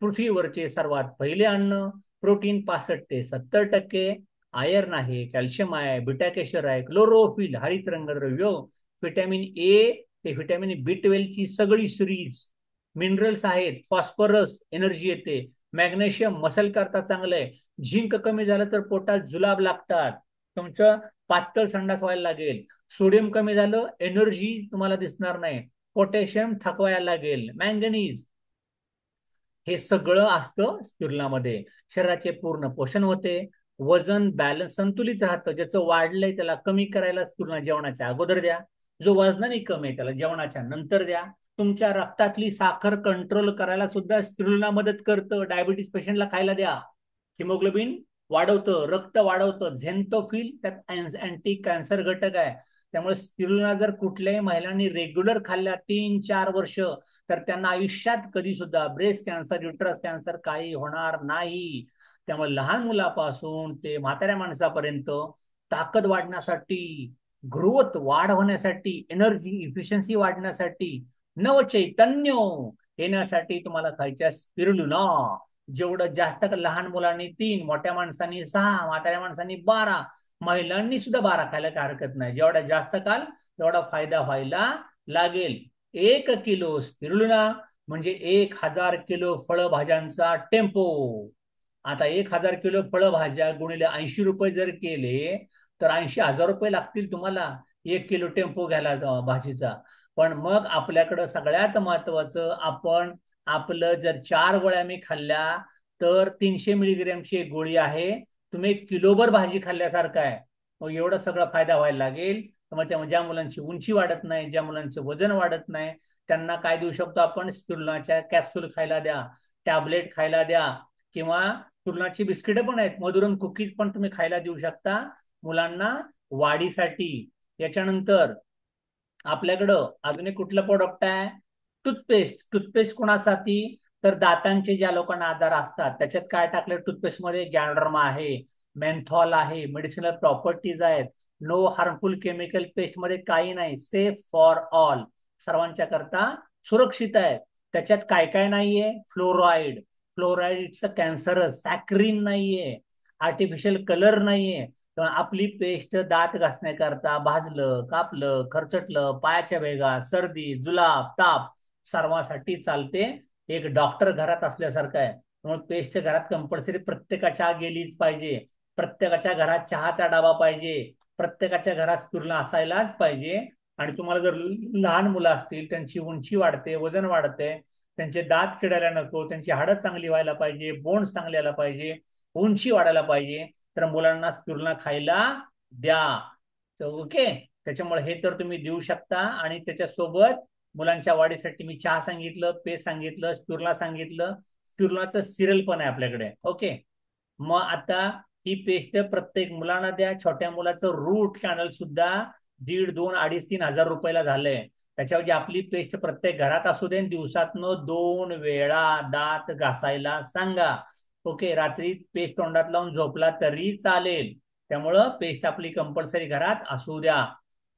पृथ्वीवरचे सर्वात पहिले अन्न, प्रोटीन 65 ते 70%, आयर्न आहे, कॅल्शियम आहे, बिटा कॅशर आहे, क्लोरोफिल हरित रंगद्रव्य, व्हिटॅमिन ए ते व्हिटॅमिन बी 12 ची सगळी सिरीज, मिनरल्स आहेत, फॉस्फरस एनर्जी येते, मॅग्नेशियम मसल करता चांगलं आहे. झिंक कमी झालं तर पोटात जुलाब लागतात, तुमचं पातळ संडास व्हायला लागेल. सोडियम कमी झालं एनर्जी तुम्हाला दिसणार नाही. पोटॅशियम थकवायला लागेल. मँगनीज हे सगळं असतं स्पिरुलिनामध्ये. शरीराचे पूर्ण पोषण होते, वजन बॅलन्स संतुलित राहतं. ज्याचं वाढलंय त्याला कमी करायला स्पिरुलिना जेवणाच्या अगोदर द्या. जो वजनाने कमी आहे त्याला जेवणाच्या नंतर द्या. तुमच्या रक्तातली साखर कंट्रोल करायला सुद्धा स्पिरुलिना मदत करतं. डायबिटीस पेशंटला खायला द्या. हिमोग्लोबिन वाढवतं, रक्त वाढवतं. झेंथोफिल त्यात अँटी कॅन्सर घटक आहे. त्यामुळे स्पिरुलिना जर कुठल्याही महिलांनी रेग्युलर खाल्ल्या 3-4 वर्ष, तर त्यांना आयुष्यात कधी सुद्धा ब्रेस्ट कॅन्सर, युट्रस कॅन्सर काही होणार नाही. त्यामुळे लहान मुलापासून ते म्हाताऱ्या माणसापर्यंत ताकद वाढण्यासाठी, ग्रोथ वाढ होण्यासाठी, एनर्जी इफिशियन्सी वाढण्यासाठी, नवचैतन्य येण्यासाठी तुम्हाला खायच्या स्पिरुलिना. जेवढं जास्त लहान मुलांनी 3, मोठ्या माणसांनी 6, म्हाताऱ्या माणसांनी 12, महिलांनी सुद्धा 12 खायला काही हरकत नाही. जेवढा जास्त खाल तेवढा फायदा व्हायला लागेल. 1 किलो स्पिरुलिना म्हणजे 1000 किलो फळभाज्यांचा टेम्पो. आता 1000 किलो फळभाज्या गुणिले 80 रुपये जर केले तर 80,000 रुपये लागतील तुम्हाला 1 किलो टेम्पो घ्यायला भाजीचा. पण मग आपल्याकडं सगळ्यात महत्वाचं, आपण आपलं जर 4 गोळ्या मी खाल्ल्या तर 300 मिलीग्रॅमची एक गोळी आहे. तुम्ही 1 किलोभर भाजी खाल्ल्यासारखं आहे. मग एवढा सगळा फायदा व्हायला लागेल. मग त्यामुळे ज्या मुलांची उंची वाढत नाही, ज्या मुलांचं वजन वाढत नाही, त्यांना काय देऊ शकतो आपण? स्पिरुलिनाच्या कॅप्सूल खायला द्या, टॅबलेट खायला द्या, किंवा स्पिरुलिनाची बिस्किटं पण आहेत, मधुरम कुकीज पण तुम्ही खायला देऊ शकता मुलांना वाढीसाठी. याच्यानंतर आपल्याकडं अजून एक कुठलं प्रोडक्ट आहे? टूथपेस्ट. टूथपेस्ट कोणासाठी? तर दातांचे ज्या लोकांना आजार असतात. त्याच्यात काय टाकलं टूथपेस्टमध्ये? गॅनोडर्मा आहे, मेन्थॉल आहे, मेडिसिनल प्रॉपर्टीज आहेत. No harmful chemical. पेस्ट मध्ये काही नाही, सेफ फॉर ऑल, सर्वांच्या करता सुरक्षित आहे. त्याच्यात काय काय नाहीये? Fluoride. Fluoride it's a cancer. Saccharin नाहीये, आर्टिफिशियल कलर नाहीये. आपली पेस्ट दात घासण्याकरता भाजलं, कापलं, खरचटलं, पायाच्या भेगा, सर्दी, जुलाब, ताप सर्वांसाठी चालते. एक डॉक्टर घरात असल्यासारखं आहे. त्यामुळे पेस्ट घरात कंपल्सरी प्रत्येकाच्या गेलीच पाहिजे. प्रत्येकाच्या घरात चहाचा डबा पाहिजे. प्रत्येकाच्या घरात स्पिरुलिना असायलाच पाहिजे. आणि तुम्हाला जर लहान मुलं असतील, त्यांची उंची वाढते, वजन वाढते, त्यांचे दात किडायला नको, त्यांची हाडं चांगली व्हायला पाहिजे, बोन्स चांगले यायला पाहिजे, उंची वाढायला पाहिजे, तर मुलांना स्पिरुलिना खायला द्या. ओके. त्याच्यामुळे हे तर तुम्ही देऊ शकता. आणि त्याच्यासोबत मुलांच्या वाढीसाठी मी चहा सांगितलं, पेस्ट सांगितलं, स्पिरुलिना सांगितलं. स्पिरुलिनाचं सिरल पण आहे आपल्याकडे. ओके. मग आता ही पेस्ट प्रत्येक मुलांना द्या. छोट्या मुलाचं रूट कॅनल सुद्धा 1.5, 2, 2.5, 3,000 रुपयाला झालंय. त्याच्याऐवजी आपली पेस्ट प्रत्येक घरात असू दे, दिवसातनं 2 वेळा दात घासायला सांगा. ओके. रात्री पेस्ट तोंडात लावून झोपला तरी चालेल. त्यामुळं पेस्ट आपली कंपल्सरी घरात असू द्या.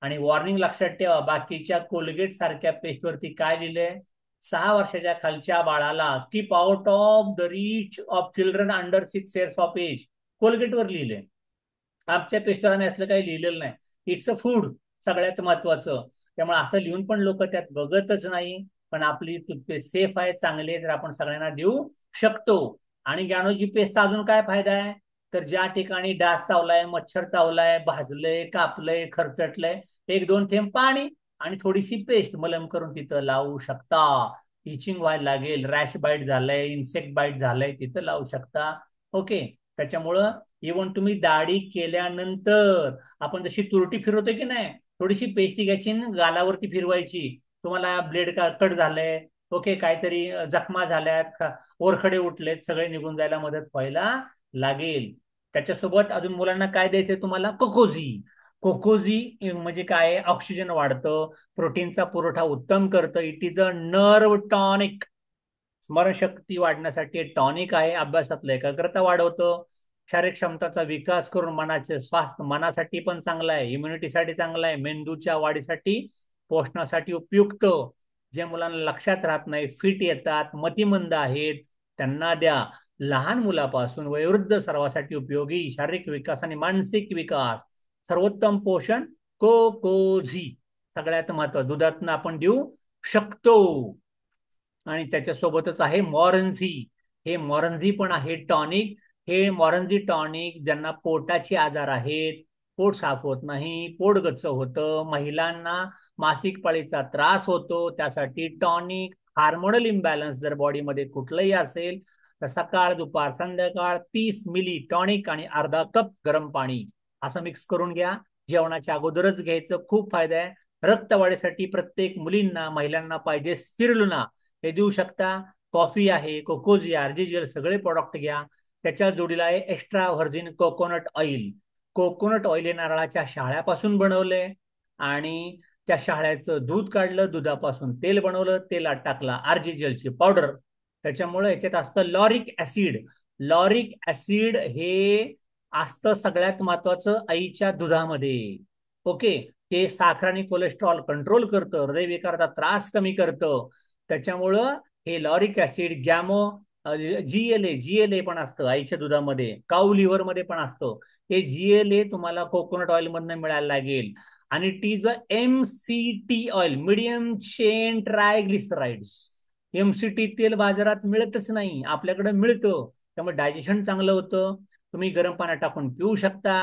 आणि वॉर्निंग लक्षात ठेवा, बाकीच्या कोलगेट सारख्या पेस्टवरती काय लिहिलंय? 6 वर्षाच्या खालच्या बाळाला keep out of the reach of children under 6 years of age. कोलगेटवर लिहिलंय. आमच्या पेस्टवर आम्ही असलं काही लिहिलेलं नाही. इट्स अ फूड, सगळ्यात महत्वाचं. त्यामुळे असं लिहून पण लोक त्यात बघतच नाही. पण आपली टूथपेस्ट सेफ आहे, चांगली आहे, तर आपण सगळ्यांना देऊ शकतो. आणि गॅनोची पेस्टचा अजून काय फायदा आहे? तर ज्या ठिकाणी डास चावलाय, मच्छर चावलाय, भाजलंय, कापलंय, खरचटलंय, 1-2 थेंब पाणी आणि थोडीशी पेस्ट मलम करून तिथं लावू शकता. इचिंग व्हायला लागेल, रॅश बाईट झालंय, इन्सेक्ट बाईट झालंय, तिथं लावू शकता. ओके. त्याच्यामुळं इव्हन तुम्ही दाढी केल्यानंतर आपण जशी तुरटी फिरवतो की नाही, थोडीशी पेस्ट घ्यायची, गालावरती फिरवायची. तुम्हाला ब्लेड कट झालंय, ओके, काहीतरी जखमा झाल्यात, ओरखडे उठलेत, सगळे निघून जायला मदत व्हायला लागेल. त्याच्यासोबत अजून मुलांना काय द्यायचंय तुम्हाला? कोकोझी. कोकोझी म्हणजे काय? ऑक्सिजन वाढतं, प्रोटीनचा पुरवठा उत्तम करतं. It is a nerve tonic. स्मरणशक्ती वाढण्यासाठी टॉनिक आहे. अभ्यासातलं एकाग्रता वाढवतं, शारीरिक क्षमताचा विकास करून मनाचे स्वास्थ्य, मनासाठी पण चांगला आहे, इम्युनिटीसाठी चांगला आहे, मेंदूच्या वाढीसाठी, पोषणासाठी उपयुक्त. जे मुलांना लक्षात राहत नाही, फिट येतात, मतिमंद आहेत, त्यांना द्या. लहान मुलापासून वयोवृद्ध सर्वांसाठी उपयोगी, शारीरिक विकास आणि मानसिक विकास, सर्वोत्तम पोषण कोकोझी. सगळ्यात महत्त्वाचं दुधातनं आपण देऊ शकतो. आणि त्याच्यासोबतच आहे मॉरन्झी. हे मॉरंजी पण आहे टॉनिक. हे मॉरंजी टॉनिक ज्यांना पोटाचे आजार आहेत, पोट साफ होत नाही, पोट गच्च होतं, महिलांना मासिक पाळीचा त्रास होतो, त्यासाठी टॉनिक. हार्मोनल इम्बॅलन्स जर बॉडीमध्ये कुठलंही असेल तर सकाळ दुपार संध्याकाळ 30 मिली टॉनिक आणि अर्धा कप गरम पाणी असं मिक्स करून घ्या. जेवणाच्या अगोदरच घ्यायचं, खूप फायदा आहे. रक्तवाढीसाठी प्रत्येक मुलींना महिलांना पाहिजे स्पिरुलिना, हे देऊ शकता. कॉफी आहे, कोकोजिया, आर्जीजीएल सगळे प्रोडक्ट घ्या. त्याच्या जोडीला आहे extra virgin coconut oil. Coconut oil हे नारळाच्या शहाळ्यापासून बनवलंय आणि त्या शहाळ्याचं दूध काढलं, दुधापासून तेल बनवलं, तेलात टाकला आर्जीजीएलची पावडर. त्याच्यामुळे याच्यात असतं लॉरिक ऍसिड. लॉरिक ऍसिड हे असतं सगळ्यात महत्वाचं आईच्या दुधामध्ये. ओके. ते साखर आणि कोलेस्ट्रॉल कंट्रोल करतं, हृदयविकाराचा त्रास कमी करतं. त्याच्यामुळं हे लॉरिक ऍसिड, गॅमो, जीएलए पण असतं आईच्या दुधामध्ये, काऊ लिव्हर मध्ये पण असतं. हे जीएलए तुम्हाला कोकोनट ऑइल मधनं मिळायला लागेल. आणि it is a MCT oil, medium chain triglycerides. MCT तेल बाजारात मिळतच नाही, आपल्याकडे मिळतं. त्यामुळे डायजेशन चांगलं होतं. तुम्ही गरम पाण्यात टाकून पिऊ शकता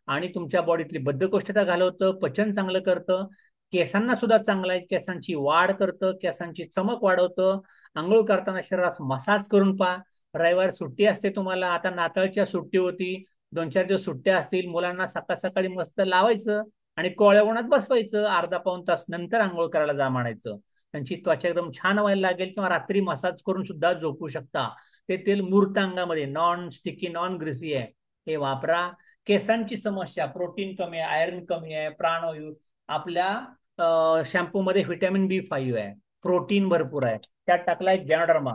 आणि तुमच्या बॉडीतली बद्धकोष्ठता घालवतं, पचन चांगलं करतं. केसांना सुद्धा चांगलं आहे, केसांची वाढ करतं, केसांची चमक वाढवतं. आंघोळ करताना शरीरास मसाज करून पहा. रविवार सुट्टी असते तुम्हाला, आता नाताळच्या सुट्टी होती, 2-4 दिवस सुट्ट्या असतील, मुलांना सकाळ सकाळी मस्त लावायचं आणि कोवळ्या उन्हात बसवायचं, अर्धा पाऊण तास, नंतर आंघोळ करायला जा म्हणायचं. त्यांची त्वचा एकदम छान व्हायला लागेल. किंवा रात्री मसाज करून सुद्धा झोपू शकता. ते तेल मूर्त अंगामध्ये नॉन स्टिकी, नॉन ग्रिसी आहे, हे वापरा. केसांची समस्या, प्रोटीन कमी आहे, आयर्न कमी आहे, प्राणवायू, आपल्या शॅम्पू मध्ये व्हिटॅमिन B5 आहे, प्रोटीन भरपूर आहे. त्यात टाकलाय गॅनोडर्मा.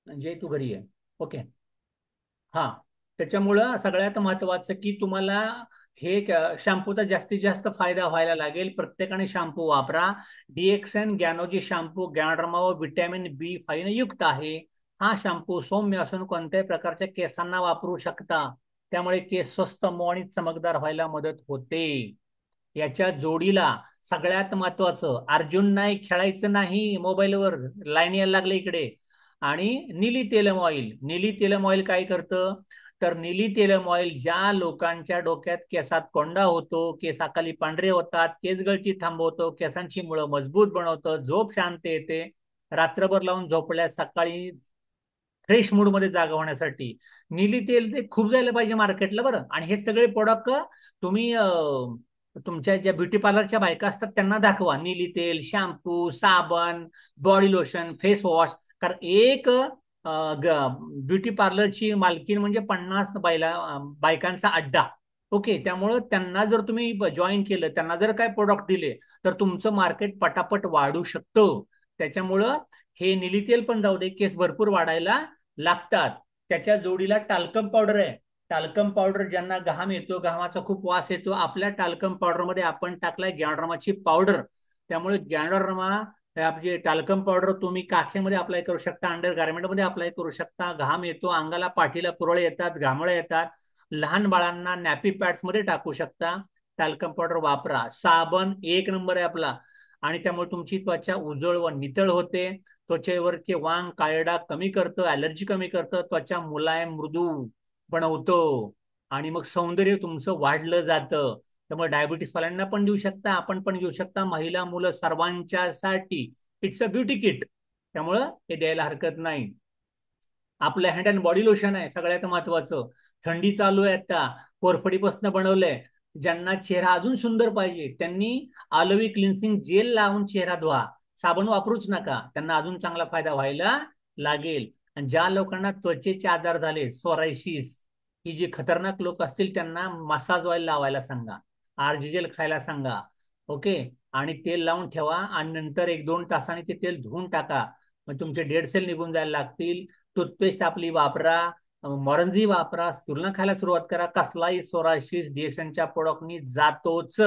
म्हणजे तू घरी आहे. ओके. हा. त्याच्यामुळं सगळ्यात महत्वाचं की तुम्हाला हे शॅम्पूचा जास्तीत जास्त फायदा व्हायला लागेल. प्रत्येकाने शॅम्पू वापरा. डीएक्सन गॅनोजी शॅम्पू गॅनोडर्मा व व्हिटॅमिन B5 ने युक्त आहे. हा शॅम्पू सौम्य असून कोणत्याही प्रकारच्या केसांना वापरू शकता. त्यामुळे केस स्वस्त, मऊ आणि चमकदार व्हायला मदत होते. याच्या जोडीला सगळ्यात महत्वाचं, अर्जुन नाईक खेळायचं नाही मोबाईलवर, लाईन यायला लागले इकडे. आणि निली तेलम ऑइल. निली तेलम ऑइल काय करतं, तर निली तेलम ऑइल ज्या लोकांच्या डोक्यात केसात कोंडा होतो, केसाखाली पांढरे होतात, केस गळती थांबवतो, केसांची मुळं मजबूत बनवतं, झोप शांत येते, रात्रभर लावून झोपल्यास सकाळी फ्रेश मूड मध्ये जागा होण्यासाठी निली तेल ते खूप जायला पाहिजे मार्केटला बरं. आणि हे सगळे प्रोडक्ट तुम्ही तुमच्या ज्या ब्युटी पार्लरच्या बायका असतात त्यांना दाखवा. निली तेल, शॅम्पू, साबण, बॉडी लोशन, फेस वॉश. कारण एक ब्युटी पार्लरची मालकीन म्हणजे 50 बायकांचा अड्डा. ओके. त्यामुळं त्यांना जर तुम्ही जॉईन केलं, त्यांना जर काय प्रोडक्ट दिले तर तुमचं मार्केट पटापट वाढू शकतं. त्याच्यामुळं हे निली तेल पण जाऊ दे, केस भरपूर वाढायला लागतात. त्याच्या जोडीला टाल्कम पावडर आहे. टाल्कम पावडर ज्यांना घाम येतो, घामाचा खूप वास येतो, आपल्या टाल्कम पावडर मध्ये आपण टाकलाय गॅनोडर्माची पावडर. त्यामुळे गॅनोडर्मा आपली टाल्कम पावडर तुम्ही काखेमध्ये अप्लाय करू शकता, अंडर गार्मेंटमध्ये अप्लाय करू शकता. घाम येतो अंगाला, पाठीला पुरळ येतात, घामळे येतात, लहान बाळांना नॅपी पॅड्स मध्ये टाकू शकता. टाल्कम पावडर वापरा. साबण एक नंबर आहे आपला. आणि त्यामुळे तुमची त्वचा उजळ व नितळ होते. त्वचेवरचे वांग, काळे डाग कमी करतं, ऍलर्जी कमी करतं, त्वचा मुलायम मृदू बनवतो आणि मग सौंदर्य तुमचं वाढलं जातं. त्यामुळे डायबिटीस वाल्यांना पण देऊ शकता, आपण पण घेऊ शकता, महिला मुलं सर्वांच्यासाठी. It's a beauty kit. त्यामुळं हे द्यायला हरकत नाही. आपलं हँड अँड बॉडी लोशन आहे सगळ्यात महत्वाचं. थंडी चालू आहे आता, कोरफडीपासून बनवलंय. ज्यांना चेहरा अजून सुंदर पाहिजे त्यांनी आलोवी क्लिन्सिंग जेल लावून चेहरा धुवा, साबण वापरूच नका, त्यांना अजून चांगला फायदा व्हायला लागेल. आणि ज्या लोकांना त्वचेचे आजार झाले, सोरायसिस, ही जी खतरनाक लोक असतील त्यांना मसाज ऑइल लावायला सांगा, आर्जीजेल खायला सांगा. ओके. आणि तेल लावून ठेवा आणि नंतर 1-2 तासांनी ते तेल धुवून टाका. मग तुमचे डेड सेल निघून जायला लागतील. टूथपेस्ट आपली वापरा, मॉरंजी वापरा, तुलना खायला सुरुवात करा. कसलाही सोरायसिस डीएक्सनच्या प्रोडक्टनी जातोच.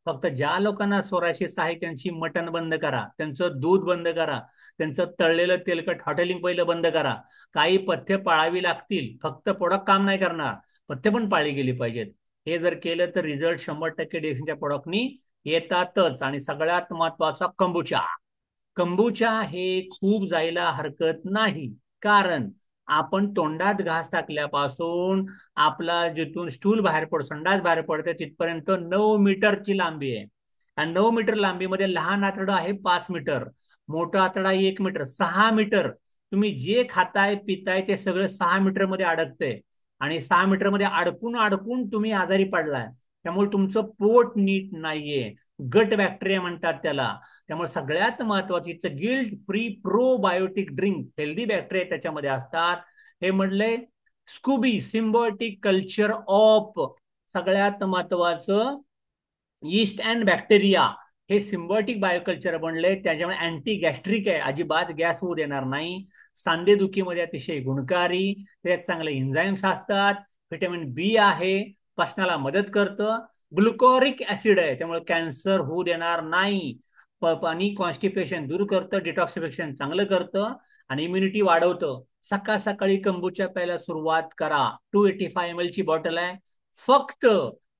फक्त ज्या लोकांना सोरायसिस आहे त्यांची मटण बंद करा, त्यांचं दूध बंद करा, त्यांचं तळलेलं तेलकट हॉटेलिंग पहिलं बंद करा. काही पथ्य पाळावी लागतील, फक्त प्रोडक्ट काम नाही करणार, पथ्य पण पाळली गेली पाहिजेत. हे जर केलं तर रिझल्ट 100% डीएक्सनच्या प्रोडक्टनी येतातच. आणि सगळ्यात महत्वाचा कंबुचा. कंबुचा हे खूप जायला हरकत नाही. कारण आपण तोंडात घास टाकल्यापासून आपला जिथून स्टूल बाहेर पडतो, संडास बाहेर पडते, तिथपर्यंत 9 मीटरची लांबी आहे. आणि 9 मीटर लांबीमध्ये लहान आतडं आहे 5 मीटर, मोठं आतडं आहे 1 मीटर, 6 मीटर. तुम्ही जे खाताय पिताय ते सगळं 6 मीटर मध्ये अडकतंय. आणि 6 मीटर मध्ये अडकून अडकून तुम्ही आजारी पडलाय. त्यामुळे तुमचं पोट नीट नाहीये. गट बॅक्टेरिया म्हणतात त्याला. त्यामुळे सगळ्यात महत्वाची guilt free probiotic drink, healthy bacteria त्याच्यामध्ये असतात. हे म्हणले स्कूबी सिम्बायोटिक कल्चर ऑफ. सगळ्यात महत्वाचं यीस्ट अँड बॅक्टेरिया, हे सिम्बायोटिक बायोकल्चर बनले. त्याच्यामुळे अँटी गॅस्ट्रिक आहे, अजिबात गॅस होऊ देणार नाही. सांधेदुखीमध्ये अतिशय गुणकारी, त्याच्यात चांगले एन्झाईम्स असतात. व्हिटॅमिन बी आहे, पचनाला मदत करतं. ग्लुकोरिक ऍसिड आहे, त्यामुळे कॅन्सर होऊ देणार नाही. आणि कॉन्स्टिपेशन दूर करतं, डिटॉक्सिफिकेशन चांगलं करतं आणि इम्युनिटी वाढवतं. सकाळ सकाळी कंबूच्या प्यायला सुरुवात करा. 285 ml ची बॉटल आहे. फक्त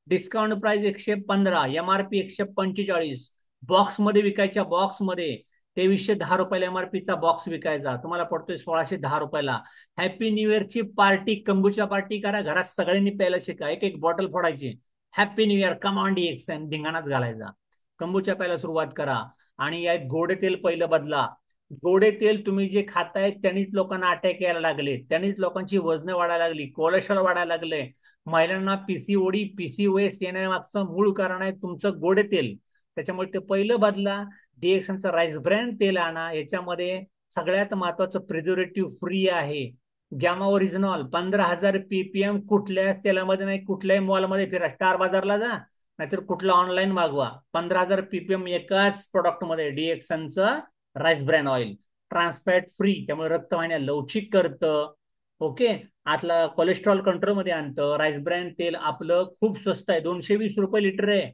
डिस्काउंट प्राइस 115, एमआरपी 145. बॉक्समध्ये विकायच्या, बॉक्समध्ये 2310 रुपयाला एमआरपीचा बॉक्स विकायचा, तुम्हाला पडतोय 1610 रुपयाला. हॅपी न्यू इयरची पार्टी, कंबूच्या पार्टी करा, घरात सगळ्यांनी प्यायला शिका, एक एक बॉटल फोडायची. Happy new year, come on DX, धिंगाणाच घालायचा. कंबूच्या प्यायला सुरुवात करा. आणि या गोडे तेल पहिलं बदला. गोडे तेल तुम्ही जे खाताय त्यांनीच लोकांना अटॅक यायला लागले, त्यांनीच लोकांची वजन वाढायला लागली, कोलेस्ट्रॉल वाढायला लागले. महिलांना पीसीओडी पीसीओएस येण्यामागचं मूळ कारण आहे तुमचं गोडे तेल. त्याच्यामुळे ते पहिलं बदला. डीएक्सनचं राईस ब्रँड तेल आणा, याच्यामध्ये सगळ्यात महत्वाचं प्रिझर्वेटिव्ह फ्री आहे. गॅमा ओरिजिनॉल 15,000 पीपीएम, कुठल्याच तेलामध्ये नाही. कुठल्याही मॉलमध्ये फिरा, स्टार बाजारला जा, नाहीतर कुठला ऑनलाईन मागवा. 15,000 पीपीएम एकाच प्रोडक्टमध्ये डीएक्सनचं rice brand oil. Trans fat free, त्यामुळे रक्तवाहिन्या लवचिक करतं. ओके. आतला कोलेस्ट्रॉल कंट्रोलमध्ये आणतं. राईस ब्रँड तेल आपलं खूप स्वस्त आहे, 220 रुपये लिटर आहे.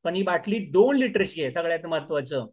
पण ही बाटली 2 लिटरची आहे, सगळ्यात महत्वाचं.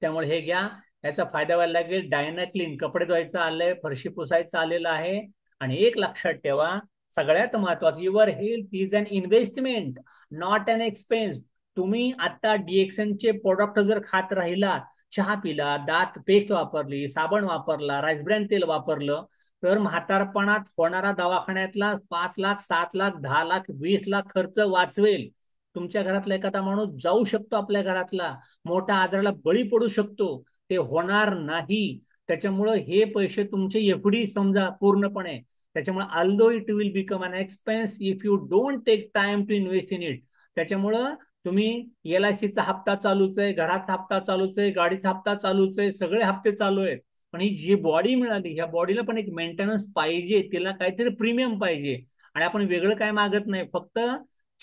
त्यामुळे हे घ्या, याचा फायदा व्हायला लागेल. डायनाक्लीन कपडे धुवायचं आलंय, फरशी पुसायचं आलेलं आहे. आणि एक लक्षात ठेवा, सगळ्यात महत्वाचं, your health is an investment, not an expense. तुम्ही आता डीएक्सनचे प्रोडक्ट जर खात राहिला, चहा पिला, दात पेस्ट वापरली, साबण वापरला, राईस ब्रँड तेल वापरलं, तर म्हातारपणात होणारा दवाखान्यातला 5 लाख, 7 लाख, 10 लाख, 20 लाख खर्च वाचवेल. तुमच्या घरातला एखादा माणूस जाऊ शकतो, आपल्या घरातला मोठा आजाराला बळी पडू शकतो, ते होणार नाही. त्याच्यामुळं हे पैसे तुमचे एफडी समजा पूर्णपणे. त्याच्यामुळे although it will become an expense if you don't take time to invest in it. त्याच्यामुळं तुम्ही LICचा हप्ता चालूच आहे, घराचा हप्ता चालूच आहे, गाडीचा हप्ता चालूच आहे, सगळे हप्ते चालू आहेत. पण ही जी बॉडी मिळाली, ह्या बॉडीला पण एक मेंटेनन्स पाहिजे, तिला काहीतरी प्रीमियम पाहिजे. आणि आपण वेगळं काय मागत नाही, फक्त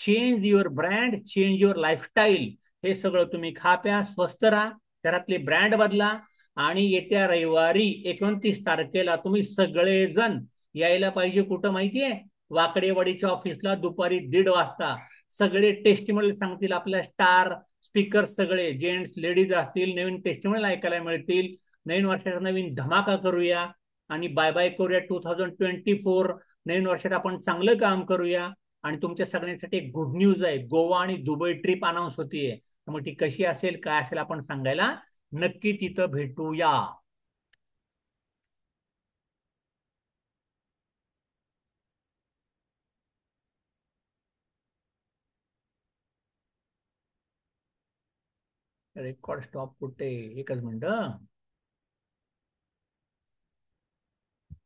change your brand, change your lifestyle. हे सगळं तुम्ही खा प्या, स्वस्त राहा, घरातले ब्रँड बदला. आणि येत्या रविवारी 29 तारखेला तुम्ही सगळेजण यायला पाहिजे. कुठं माहितीये? वाकडेवाडीच्या ऑफिसला दुपारी 1:30 वाजता. सगळे टेस्टिमोनियल सांगतील, आपल्या स्टार स्पीकर सगळे जेंट्स लेडीज असतील, नवीन टेस्टिमोनियल ऐकायला मिळतील. नवीन वर्षाचा नवीन धमाका करूया आणि बाय बाय करूया 2024. नवीन वर्षात आपण चांगलं काम करूया. आणि तुमच्या सगळ्यांसाठी एक गुड न्यूज आहे, गोवा आणि दुबई ट्रिप अनाऊन्स होतीये. त्यामुळे ती कशी असेल, काय असेल, आपण सांगायला नक्की तिथं भेटूया. रेकॉर्ड स्टॉप कुठे? एकच मिनिट.